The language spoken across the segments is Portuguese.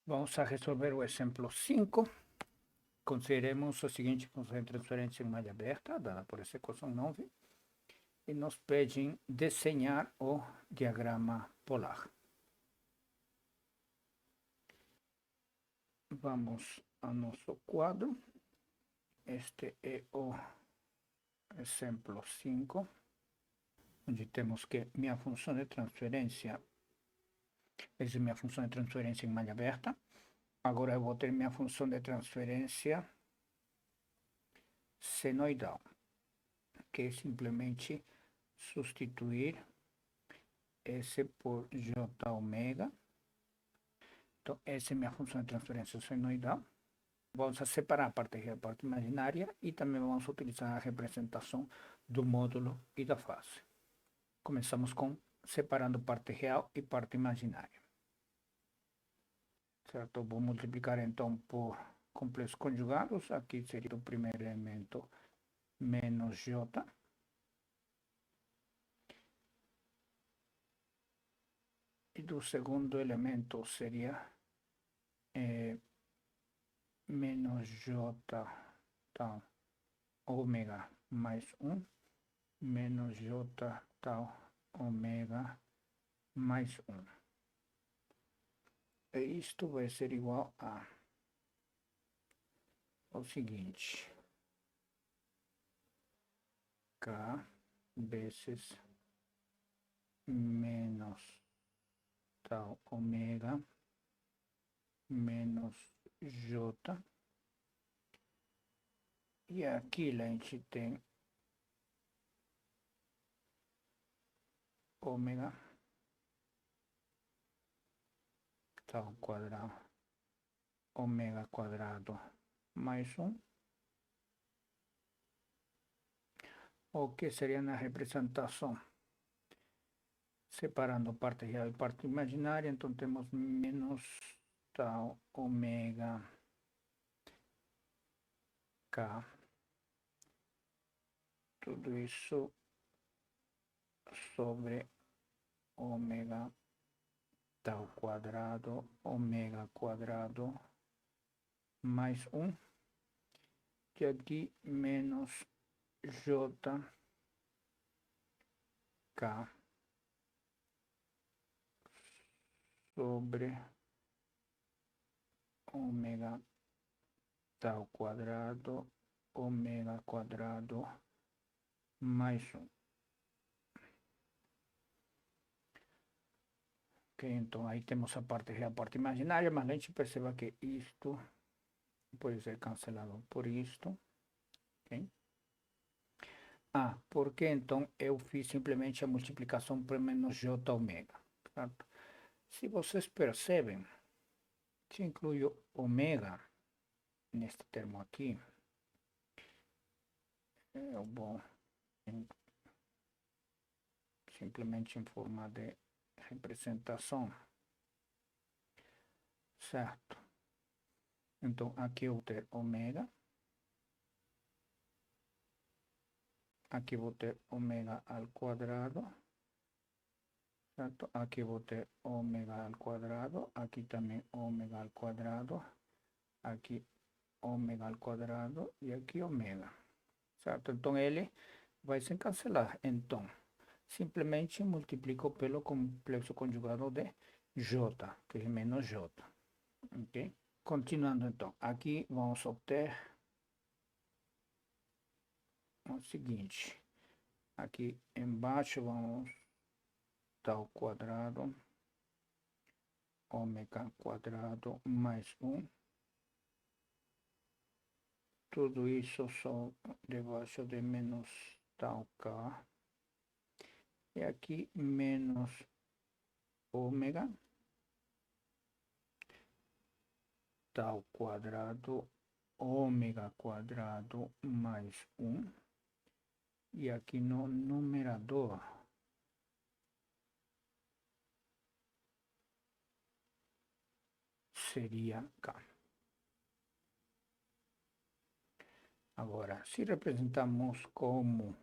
Vamos a resolver o exemplo 5. Consideremos a seguinte função de transferência em malha aberta, dada por essa equação 9, e nos pedem desenhar o diagrama polar. Vamos ao nosso quadro. Este é o exemplo 5, onde temos que minha função de transferência, essa é minha função de transferência em malha aberta. Agora eu vou ter minha função de transferência senoidal, que é simplesmente substituir S por J ômega. Então, essa é minha função de transferência senoidal. Vamos separar a parte real e a parte imaginária e também vamos utilizar a representação do módulo e da fase. Começamos com separando parte real e parte imaginária. Certo? Vou multiplicar então por complexos conjugados. Aqui seria o primeiro elemento menos J. E do segundo elemento seria menos J tal ômega mais 1 menos J tal ômega mais 1. E isto vai ser igual a o seguinte: K vezes menos tal ômega menos J. E aqui a gente tem ômega tal quadrado, ômega quadrado mais 1, o que seria na representação, separando parte real e parte imaginária. Então temos menos tal ômega K, tudo isso sobre ômega tal quadrado, ômega quadrado mais 1, e aqui menos J K sobre ômega tal quadrado, ômega quadrado mais 1. Ok, então aí temos a parte real, a parte imaginária, mas a gente perceba que isto pode ser cancelado por isto. Okay? Porque então eu fiz simplesmente a multiplicação por menos J ômega. Certo? Se vocês percebem, se inclui ômega neste termo aqui, eu vou simplesmente em forma de representação, certo? Então aqui eu vou ter ômega, aqui vou ter ômega ao quadrado, certo? Aqui vou ter ômega ao quadrado, aqui também ômega ao quadrado, aqui ômega ao quadrado e aqui ômega, certo? Então ele vai se cancelar. Então simplesmente multiplico pelo complexo conjugado de J, que é menos J. Ok? Continuando então, aqui vamos obter o seguinte: aqui embaixo vamos tal quadrado, ômega quadrado mais 1, tudo isso só debaixo de menos tal K, e aqui menos ômega tal quadrado, ômega quadrado mais 1, e aqui no numerador seria K. Agora, se representamos como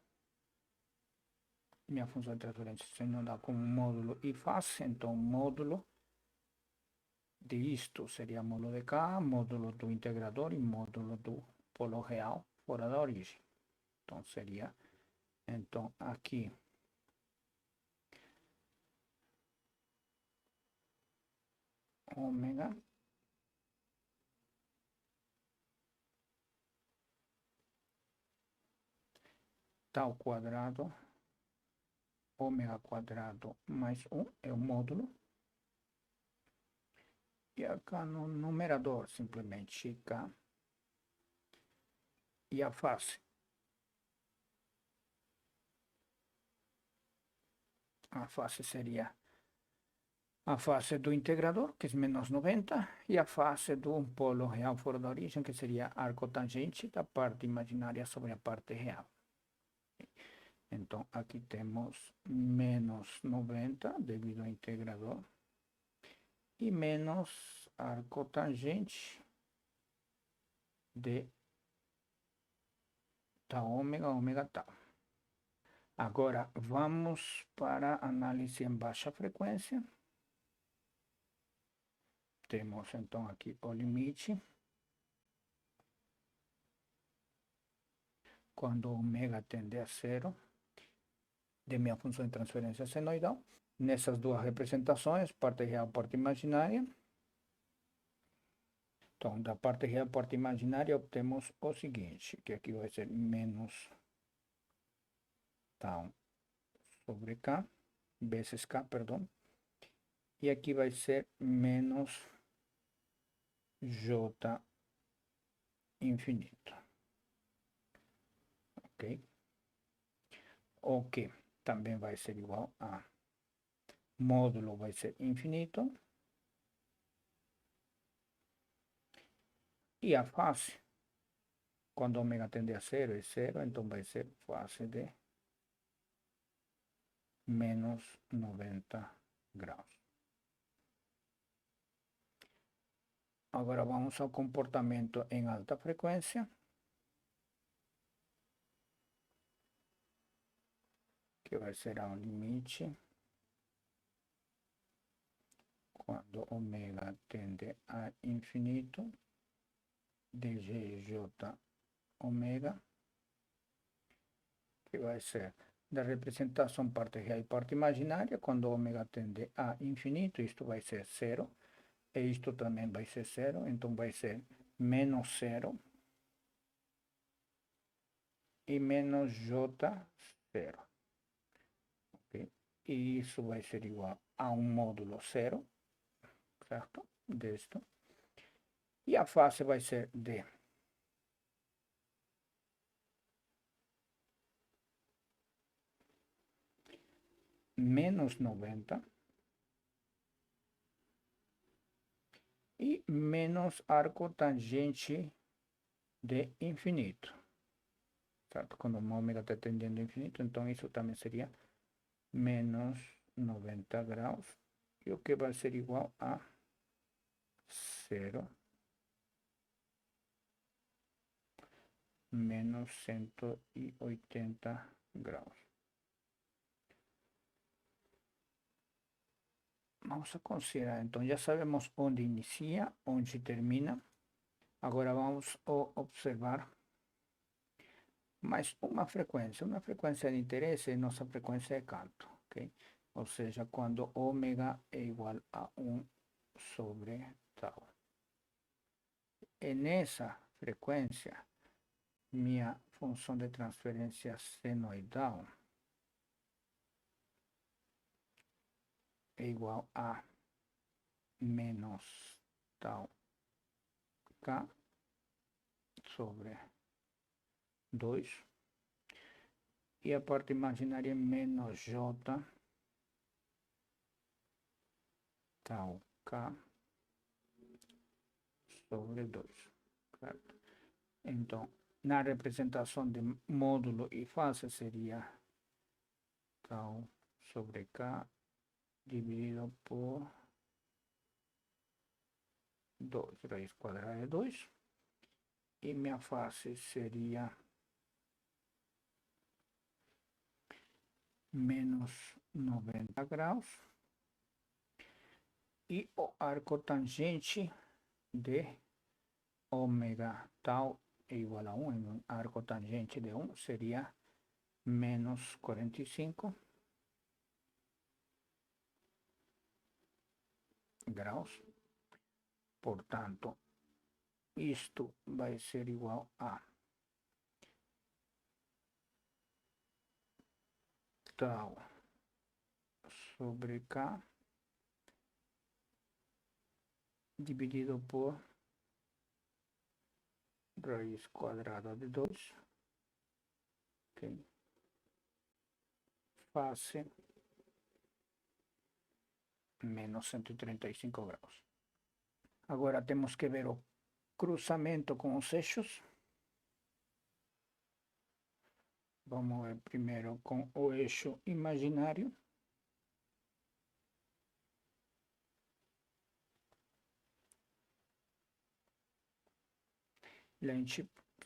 minha função de transferência senoidal como módulo e fase, então módulo de isto seria módulo de K, módulo do integrador e módulo do polo real fora da origem. Então, seria, então, aqui, ômega tal quadrado, ômega quadrado mais 1 é o módulo. E acá no numerador, simplesmente K. E a face. A face seria a face do integrador, que é menos 90, e a face do polo real fora da origem, que seria arco tangente da parte imaginária sobre a parte real. Então, aqui temos menos 90 devido ao integrador e menos arco tangente de tal ômega, ômega tal. Agora, vamos para análise em baixa frequência. Temos, então, aqui o limite. Quando ômega tende a zero, de minha função de transferência senoidal. Nessas duas representações, parte real, parte imaginária. Então, da parte real, parte imaginária, obtemos o seguinte, que aqui vai ser menos tau sobre K, vezes K, perdão. E aqui vai ser menos J infinito. Ok? O que também vai ser igual a módulo vai ser infinito. E a face, quando ômega tende a zero, é zero, então vai ser face de menos 90 graus. Agora vamos ao comportamento em alta frequência, que vai ser ao limite quando ômega tende a infinito de GJ ômega, que vai ser da representação parte real e parte imaginária. Quando ômega tende a infinito, isto vai ser zero, e isto também vai ser zero, então vai ser menos zero e menos J zero. Okay? E isso vai ser igual a um módulo zero, certo? Disto. E a face vai ser de menos 90 e menos arco tangente de infinito. Certo? Quando o ômega está tendendo a infinito, então isso também seria menos 90 graus. E o que vai ser igual a zero menos 180 graus. Vamos a considerar, então já sabemos onde inicia, onde termina. Agora vamos observar mais uma frequência de interesse, nossa frequência de canto, ok? Ou seja, quando ômega é igual a 1 sobre tau. E nessa frequência, minha função de transferência senoidal é igual a menos tau K sobre 2. E a parte imaginária é menos J tau K sobre 2. Certo? Então, na representação de módulo e face seria tau sobre K dividido por 2, raiz quadrada de 2. E minha face seria menos 90 graus E o arco tangente de ômega tal é igual a 1, em um arco tangente de 1 seria menos 45 graus. Portanto, isto vai ser igual a tal sobre K dividido por raiz quadrada de 2, okay, face menos 135 graus. Agora temos que ver o cruzamento com os eixos. Vamos ver primeiro com o eixo imaginário.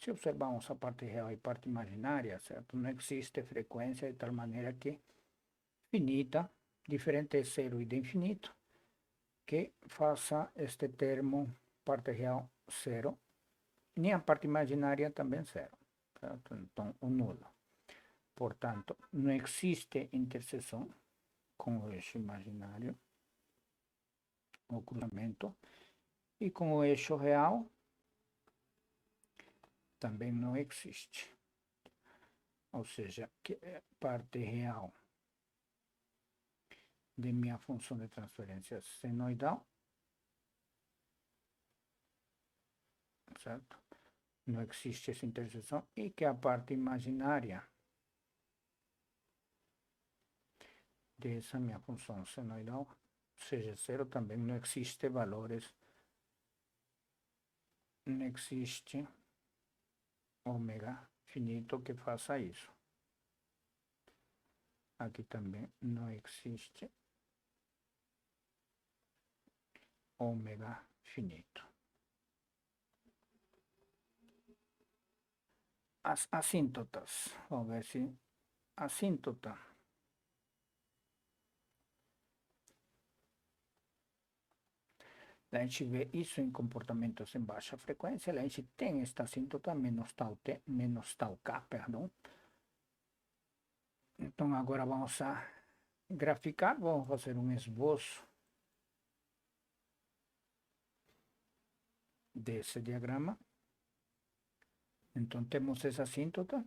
Se observamos a parte real e parte imaginária, certo? Não existe frequência de tal maneira que finita, diferente de zero e de infinito, que faça este termo parte real zero, nem a parte imaginária também zero, certo? Então, o nulo. Portanto, não existe interseção com o eixo imaginário, o cruzamento, e com o eixo real também não existe. Ou seja, que é parte real de minha função de transferência senoidal, certo? Não existe essa interseção, e que a parte imaginária dessa minha função senoidal seja zero, também não existe valores, não existe ômega finito que faça isso. Aqui também não existe ômega finito. As assíntotas, vamos ver se assíntota a gente vê isso em comportamentos em baixa frequência, a gente tem esta assíntota menos tal T, menos tal K, perdão. Então agora vamos a graficar, vamos fazer um esboço desse diagrama. Então temos essa assíntota,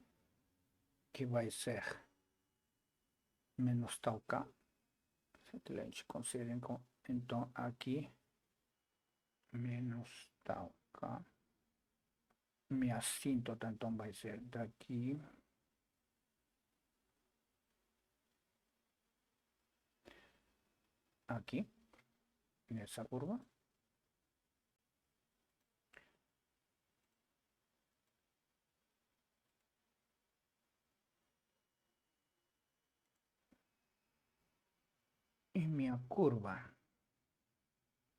que vai ser menos tal K. A gente considera, então, aqui, menos tal K. Minha assíntota, então, vai ser daqui aqui, nessa curva. E minha curva,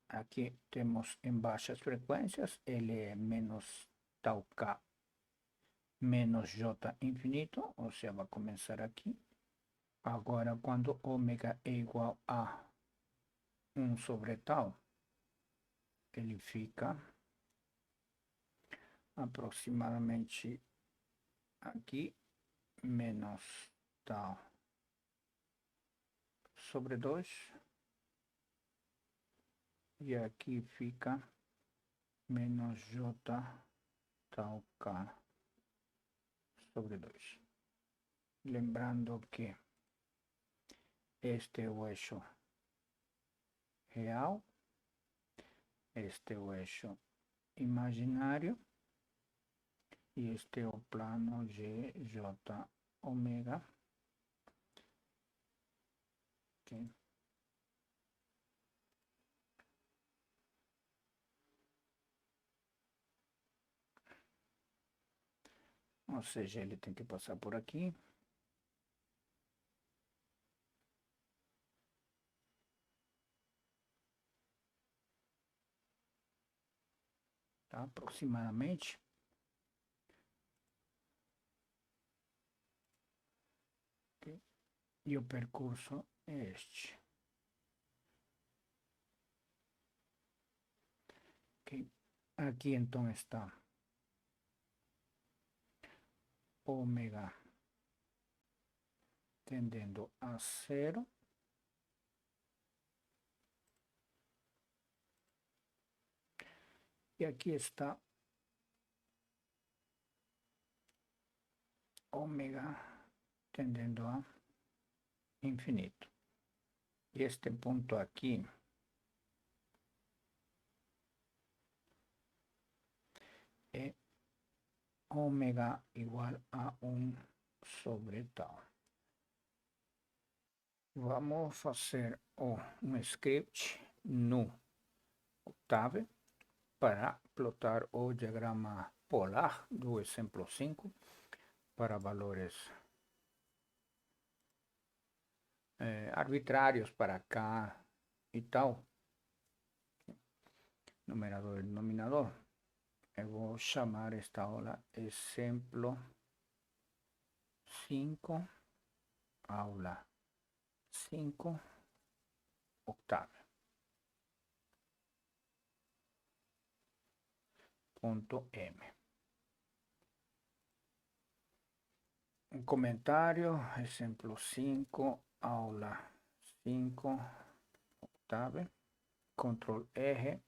aqui temos em baixas frequências, ele é menos tal K menos J infinito, ou seja, vai começar aqui. Agora, quando ômega é igual a 1 sobre tal, ele fica aproximadamente aqui, menos tal sobre 2, e aqui fica menos J tal K sobre 2. Lembrando que este é o eixo real, este é o eixo imaginário, e este é o plano GJ ômega. Okay. Ou seja, ele tem que passar por aqui. Tá? Aproximadamente. Okay. E o percurso é este. Aqui então está ômega tendendo a 0. E aqui está ômega tendendo a infinito. E este ponto aqui é ômega igual a 1 sobre tal. Vamos fazer um script no Octave para plotar o diagrama polar do exemplo 5 para valores arbitrários para K e tal, numerador e denominador. Eu vou chamar esta aula exemplo 5, aula 5, Octave. Ponto M. Un comentario, ejemplo 5, aula 5, Octave, control eje.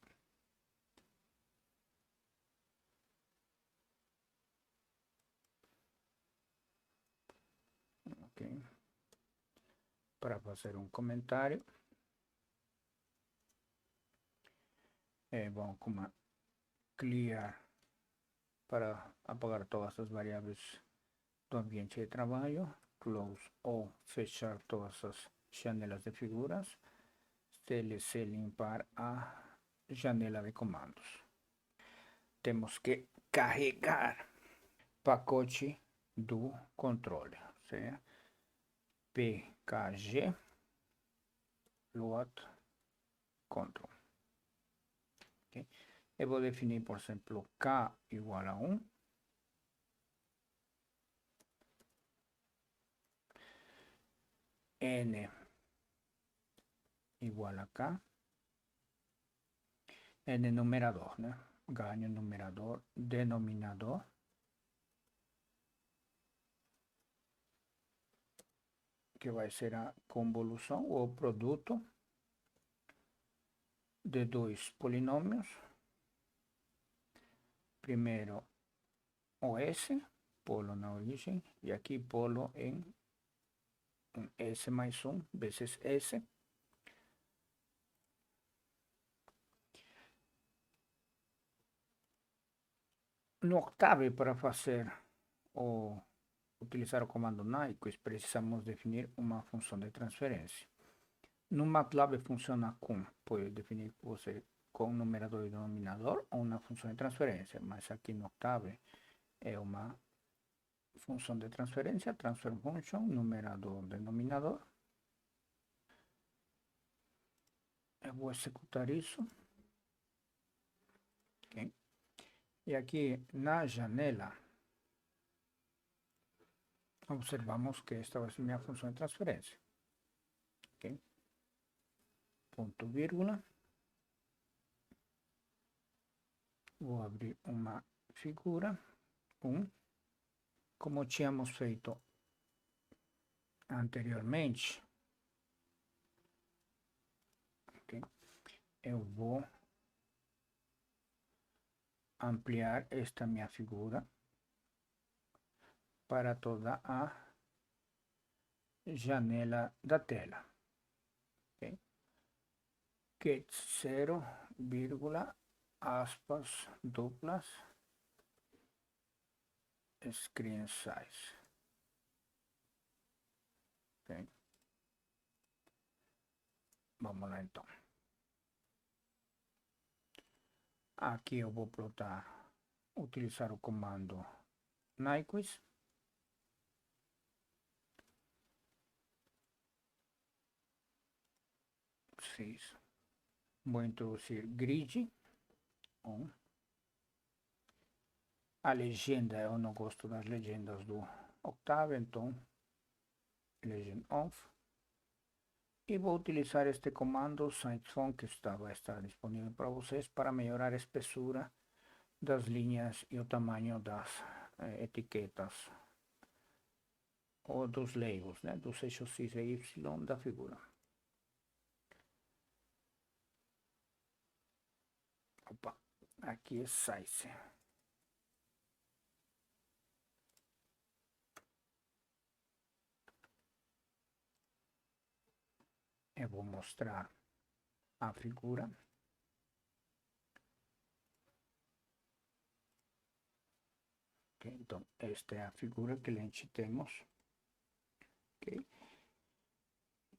Okay. Para hacer un comentario, vamos como clear para apagar todas as variáveis do ambiente de trabalho, close ou fechar todas as janelas de figuras, CLC limpar a janela de comandos. Temos que carregar pacote do controle, certo? PKG load control. Okay. Eu vou definir, por exemplo, K igual a 1. N igual a K. N numerador, né? Ganho numerador, denominador. Que vai ser a convolução ou produto de dois polinômios. Primeiro o S, polo na origem, e aqui polo em S mais 1 vezes S. No Octave, para fazer utilizar o comando Nyquist, precisamos definir uma função de transferência. No MATLAB funciona com, pode definir você com numerador e denominador ou uma função de transferência, mas aqui no Octave é uma função de transferência, transfer function, numerador, denominador. Eu vou executar isso. Okay. E aqui na janela, observamos que esta vai ser minha função de transferência. Okay. Ponto, vírgula. Vou abrir uma figura. Como tínhamos feito anteriormente, okay, eu vou ampliar esta minha figura para toda a janela da tela. Okay. Get 0, vírgula, aspas duplas, screen size. Okay. Vamos lá então. Aqui eu vou plotar, utilizar o comando Nyquist. Vou introduzir grid on. A legenda, eu não gosto das legendas do Octave, então legend off. E vou utilizar este comando SizeFont que vai estar disponível para vocês para melhorar a espessura das linhas e o tamanho das etiquetas ou dos labels, né, dos eixos X e Y da figura. Opa, aqui é size. Eu vou mostrar a figura. Okay, então, esta é a figura que a gente temos. Okay.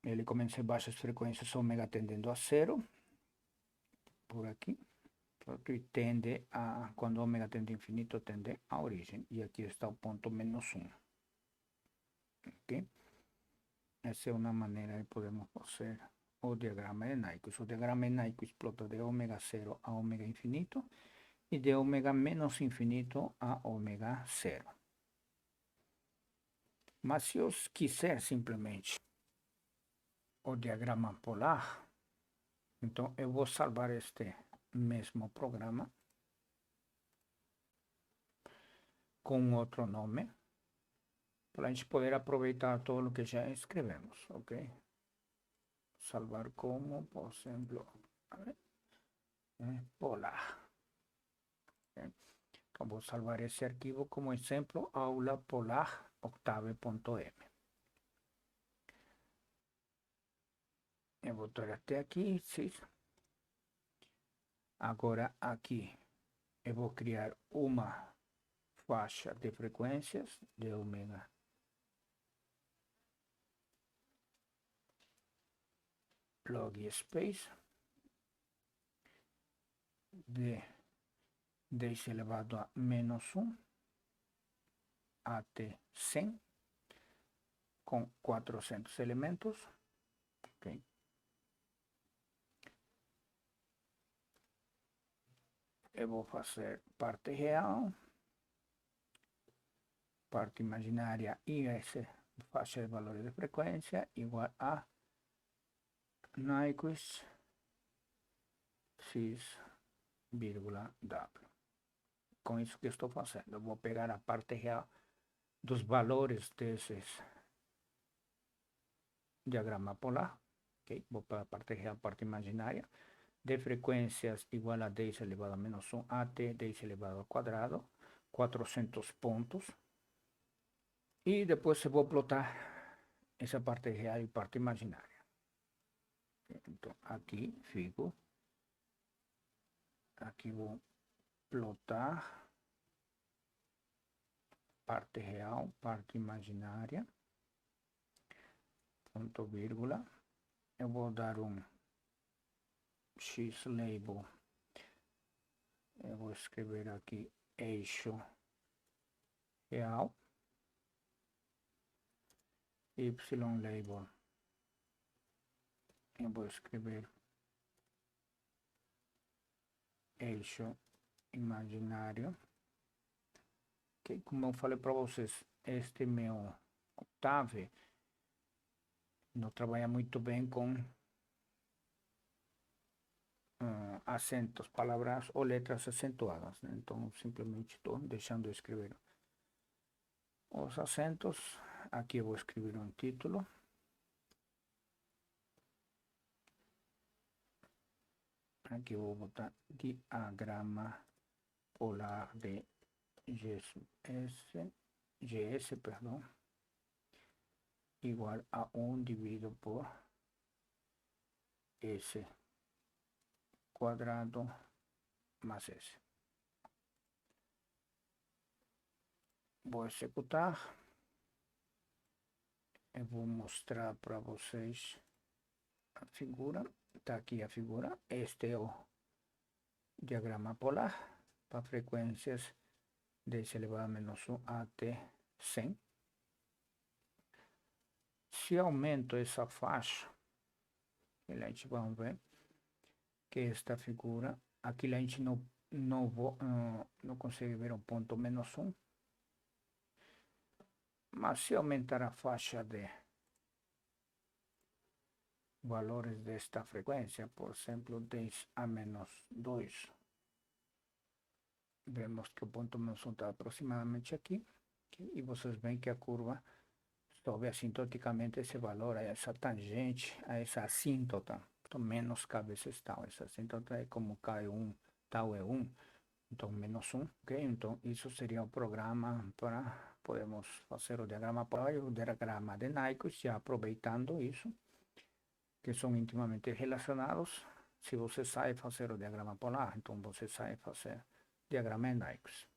Ele começa em baixas frequências, ômega tendendo a zero. Por aqui. E tende a, quando ômega tende a infinito, tende a origem. E aqui está o ponto menos 1. Ok? Essa é uma maneira de podermos fazer o diagrama de Nyquist. O diagrama de Nyquist explota de ômega 0 a ômega infinito e de ômega menos infinito a ômega 0. Mas se eu quiser simplesmente o diagrama polar, então eu vou salvar este mesmo programa com outro nome, para a gente poder aproveitar todo o que já escrevemos, ok? Salvar como, por exemplo, polar. Okay. Então, vou salvar esse arquivo como exemplo, aula polar octave.m. Eu vou ter até aqui, sim. Agora aqui eu vou criar uma faixa de frequências de ômega log space de 10 elevado a menos 1 até 100 com 400 elementos. Okay. Eu vou fazer parte real, parte imaginária e essa faixa de valores de frequência igual a Nyquist X, vírgula W. Com isso que estou fazendo, eu vou pegar a parte real dos valores desses diagrama polar, ok? Vou para a parte real, parte imaginária, de frequências igual a 10 elevado a menos 1 até 10 elevado ao quadrado, 400 pontos. E depois eu vou plotar essa parte real e parte imaginária. Então, aqui fico. Aqui vou plotar parte real, parte imaginária, ponto vírgula. Eu vou dar um X label. Eu vou escrever aqui eixo real. Y label. Eu vou escrever eixo imaginário. Okay? Como eu falei para vocês, este meu Octave não trabalha muito bem com acentos, palavras ou letras acentuadas, né? Então simplesmente estou deixando de escrever os acentos. Aqui eu vou escrever um título. Aqui eu vou botar diagrama polar de GS, perdão, igual a 1 dividido por S quadrado mais S. Vou executar. Eu vou mostrar para vocês a figura. Está aqui a figura. Este é o diagrama polar para frequências 10 elevado a menos 1 até 100. Se aumento essa faixa, a gente vai ver que esta figura, aqui a gente não consegue ver o ponto menos 1. Mas se aumentar a faixa de valores desta frequência, por exemplo, 10 a menos 2, vemos que o ponto menos 1 está aproximadamente aqui, e vocês veem que a curva sobe assintoticamente esse valor, a essa tangente, a essa assíntota, então menos k vezes tal, essa assíntota é como k é 1, tal é 1, então menos 1, ok? Então isso seria o programa para, podemos fazer o diagrama polar e o diagrama de Nyquist, já aproveitando isso, que são intimamente relacionados. Se você sabe fazer o diagrama polar, então você sabe fazer diagrama de Nyquist.